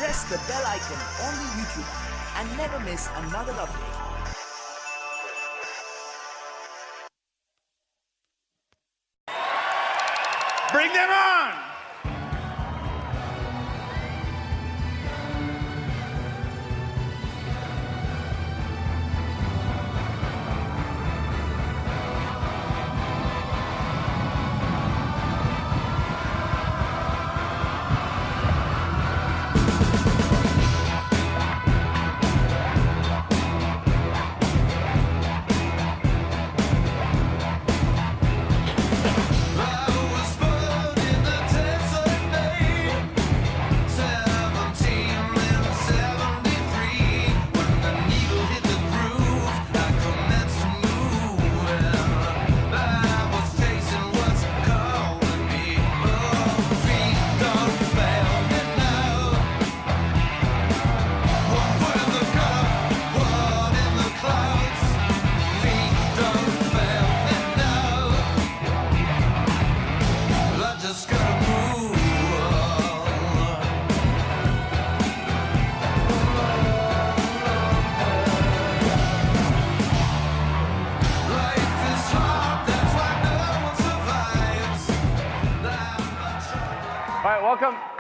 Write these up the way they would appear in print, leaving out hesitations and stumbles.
press the bell icon on the YouTube app and never miss another update. Bring them on!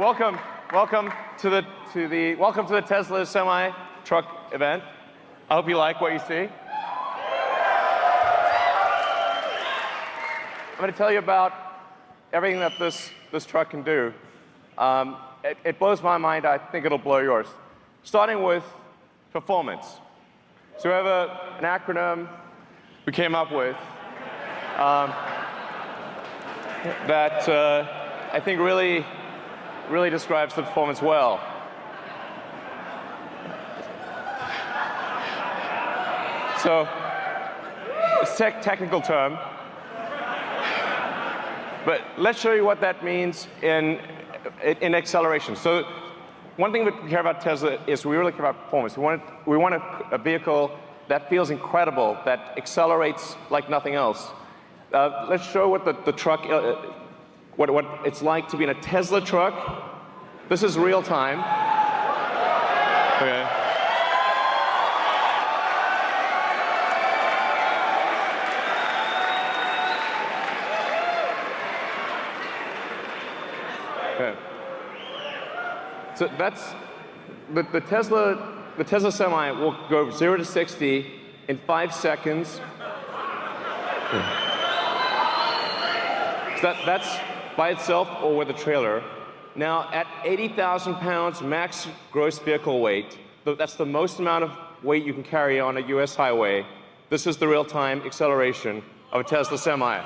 Welcome to the Tesla semi truck event. I hope you like what you see. I'm going to tell you about everything that this truck can do. It blows my mind. I think it'll blow yours. Starting with performance. So we have an acronym we came up with that I think really describes the performance well. So, it's a technical term, but let's show you what that means in acceleration. So, one thing we care about Tesla is we really care about performance. We want a vehicle that feels incredible, that accelerates like nothing else. Let's show what the truck, what it's like to be in a Tesla truck. This is real time. Okay. Okay. So that's the Tesla Semi will go 0 to 60 in 5 seconds. So that's by itself or with a trailer. Now, at 80,000 pounds max gross vehicle weight, that's the most amount of weight you can carry on a US highway. This is the real-time acceleration of a Tesla Semi.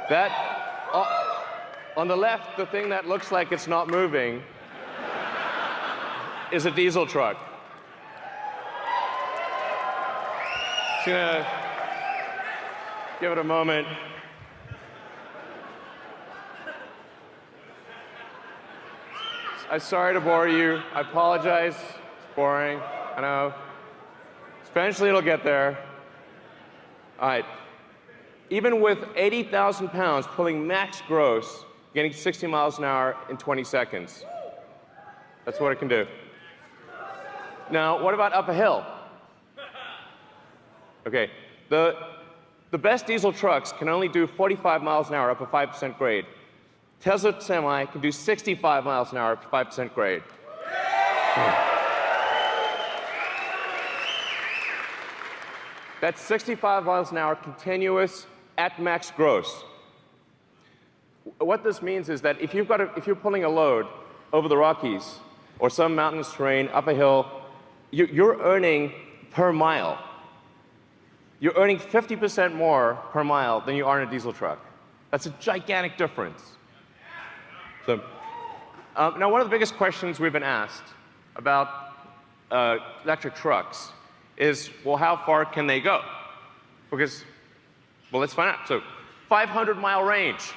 That, on the left, the thing that looks like it's not moving is a diesel truck. Just gonna give it a moment. I'm sorry to bore you. I apologize. It's boring. I know. Eventually it'll get there. All right. Even with 80,000 pounds pulling max gross, getting 60 miles an hour in 20 seconds. That's what it can do. Now, what about up a hill? Okay. The best diesel trucks can only do 45 miles an hour up a 5% grade. Tesla Semi can do 65 miles an hour at 5% grade. That's 65 miles an hour continuous at max gross. What this means is that if you're pulling a load over the Rockies or some mountainous terrain up a hill, you're earning per mile. You're earning 50% more per mile than you are in a diesel truck. That's a gigantic difference. So, now, one of the biggest questions we've been asked about electric trucks is, well, how far can they go? Because, well, let's find out. So, 500-mile range.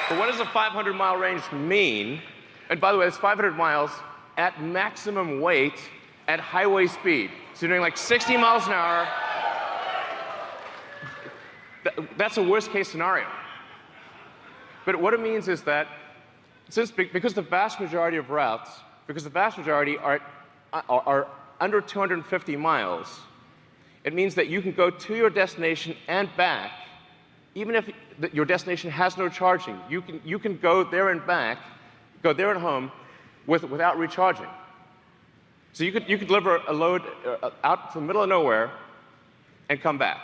But what does a 500-mile range mean? And by the way, it's 500 miles at maximum weight at highway speed. So you're doing like 60 miles an hour. That's a worst case scenario. But what it means is that because the vast majority of routes, because the vast majority are under 250 miles, it means that you can go to your destination and back, even if your destination has no charging. You can go there and back, go there and home without recharging. So you could deliver a load out to the middle of nowhere and come back.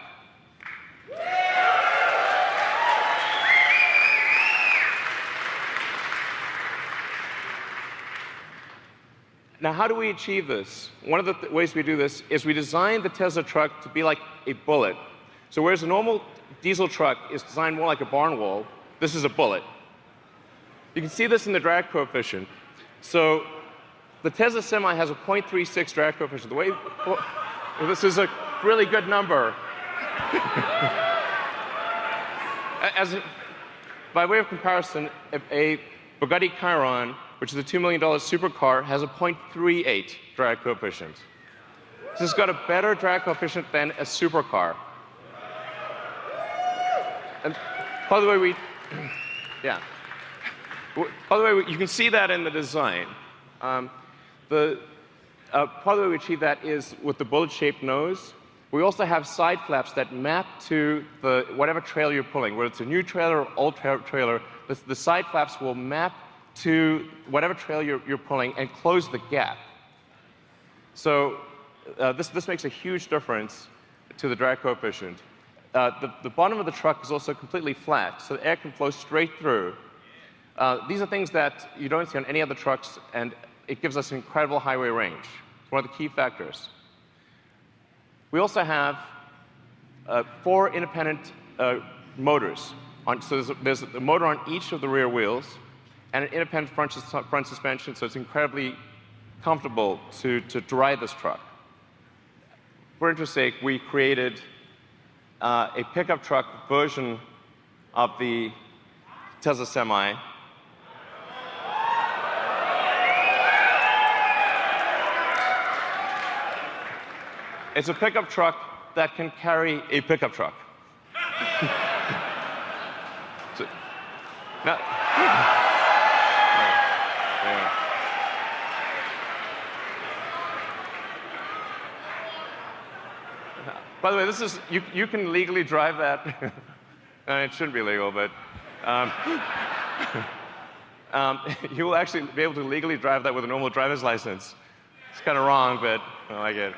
Now, how do we achieve this? One of the ways we do this is we design the Tesla truck to be like a bullet. So whereas a normal diesel truck is designed more like a barn wall, this is a bullet. You can see this in the drag coefficient. So the Tesla Semi has a 0.36 drag coefficient. This is a really good number. By way of comparison, a Bugatti Chiron, which is a $2 million supercar, has a 0.38 drag coefficient. This has got a better drag coefficient than a supercar. And by the way, you can see that in the design. Part of the way we achieve that is with the bullet-shaped nose. We also have side flaps that map to whatever trailer you're pulling. Whether it's a new trailer or old trailer, the side flaps will map to whatever trailer you're pulling and close the gap. So this makes a huge difference to the drag coefficient. The bottom of the truck is also completely flat, so the air can flow straight through. These are things that you don't see on any other trucks, and it gives us incredible highway range. It's one of the key factors. We also have 4 independent motors. So there's a motor on each of the rear wheels, and an independent front suspension, so it's incredibly comfortable to drive this truck. For interest's sake, we created a pickup truck version of the Tesla Semi. It's a pickup truck that can carry a pickup truck. Now, by the way, this is, you can legally drive that. It shouldn't be legal, but you will actually be able to legally drive that with a normal driver's license. It's kind of wrong, but I like it.